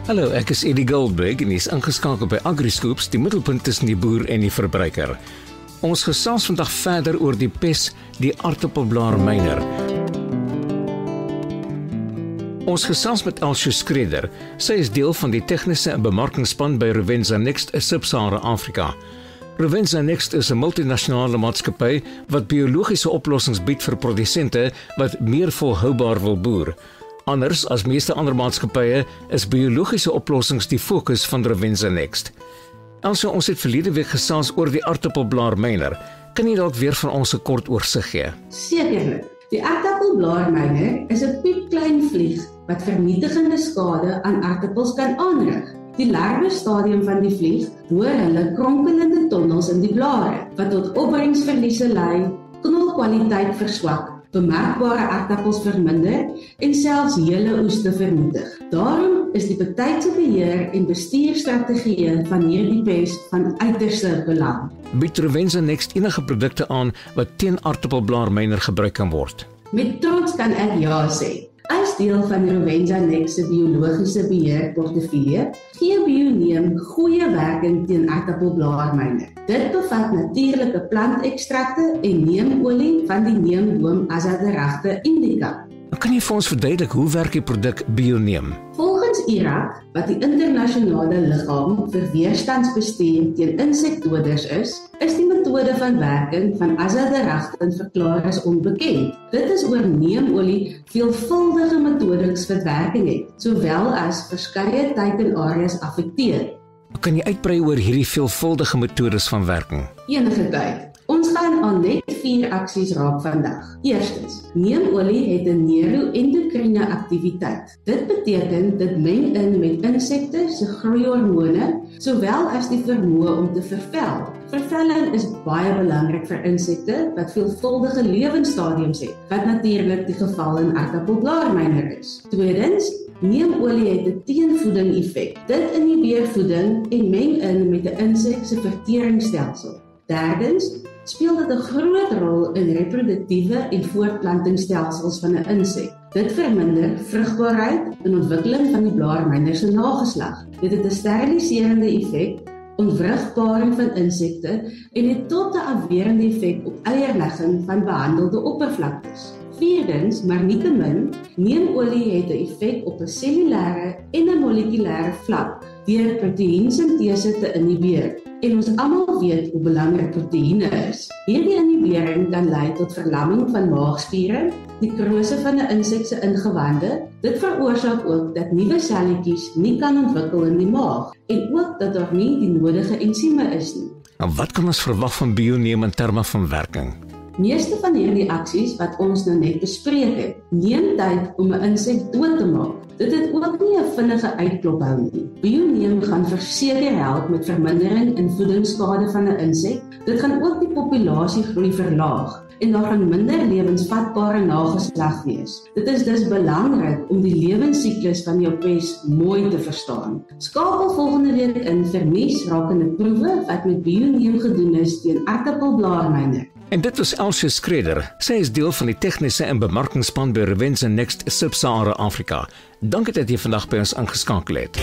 Hallo, ek is Eddie Goldberg en is ingeskakel by AgriScoops, die middelpunt tussen die boer en die verbruiker. Ons gesels vandag verder oor die pes, die aartappelblaarmyner. Ons gesels met Elsje Skreder. Sy is deel van die tegniese en bemarkingsspan by Rovensa Next Sub-Sahara Afrika. Rovensa Next is 'n multinasjonale maatskappy wat biologiese oplossings bied vir produsente wat meer volhoubaar wil boer. Anders as meeste ander maatskappye is biologiese oplossings die fokus van Rovensa Next. Also, ons het verlede week gesels oor die aartappelblaarmyner. Kan jy dalk weer vir ons 'n kort oorsig gee? Sekerlik. Die aartappelblaarmyner is 'n piepklein vlieg wat vernietigende skade aan aartappels kan aanrig. Die larwestadium van die vlieg boor hulle kronkelende tonnels in die blare, wat tot opbrengsverliese lei, knolkwaliteit verswak, bemerkbare aartappels verminder en selfs hele oeste vernietig. Daarom is die betydse beheer en bestuurstrategieë van hierdie pes van uiterste belang. Bied Rovensa Next enige produkte aan wat teen aartappelblaarmyner gebruik kan word? Met trots kan ek ja sê. As deel van Rovensa Next se biologiese beheerportefeulje, gee Bioneem goeie werking teen aartappelblaarmyner. Dit bevat natuurlike plantekstrakte en neemolie van die neemboom Azadirachta indica. Kan jy vir ons verduidelik hoe werk die produk Bioneem? Volgens IRAC, wat die internasionale liggaam vir weerstandsbestuur teen insektedoders is die metode van werking van Azadirachta verklaar as onbekend. Dit is oor neemolie veelvuldige metodiks wat werking het, sowel as verskeie teikenareas affekteer. Kan jy uitbrei oor hierdie veelvuldige metodes van werking? Enige tyd. Ons gaan aan net 4 aksies raak vandag. Eerstens, neemolie het 'n neuroendokriene aktiwiteit. Dit beteken dit meng in met insekte se groeihormone, sowel as die vermoë om te vervel. Vervelling is baie belangrik vir insekte wat veelvuldige lewensstadiums het, wat natuurlik die geval in aartappelblaarmyner is. Tweedens, neemolie het 'n teenvoeding effek. Dit inhibeer voeding en meng in met 'n insek se verteringsstelsel. Derdens, speel dit 'n groot rol in reproduktiewe en voortplantingsstelsels van 'n insek. Dit verminder vrugbaarheid en ontwikkeling van die blaarmyner se nageslag. Dit het 'n steriliserende effek, ontwrigbaring van insekte en het tot 'n afwerende effek op eierlegging van behandelde oppervlaktes. Vierdens, maar nietemin, neemolie het 'n effek op 'n cellulêre en 'n molekulêre vlak deur proteïensintese te inhibeer. En ons almal weet hoe belangrik proteïene is. Hierdie inhibering kan lei tot verlamming van maagspiere, nekrose van 'n insek se ingewande. Dit veroorsaak ook dat nuwe selletjies nie kan ontwikkel in die maag en ook dat daar nie die nodige ensieme is nie. Nou, wat kan ons verwag van Bioneem in terme van werking? Meeste van hierdie aksies wat ons nou net bespreek het, neem tyd om 'n insek dood te maak. Dit het ook nie 'n vinnige uitklop hou nie. Bioneem gaan verseker help met vermindering in voedingsskade van 'n insek. Dit gaan ook die populasiegroei verlaag en daar gaan minder lewensvatbare nageslag wees. Dit is dus belangrik om die lewensiklus van jou pes mooi te verstaan. Skakel volgende week in vir nuus rakende proewe wat met Bioneem gedoen is teen aartappelblaarmyner. En dit was Elsje Skreder. Sy is deel van die tegniese en bemarkingsspan by Rovensa Next Sub-Sahara Afrika. Dankie dat jy vandag by ons ingeskakel het.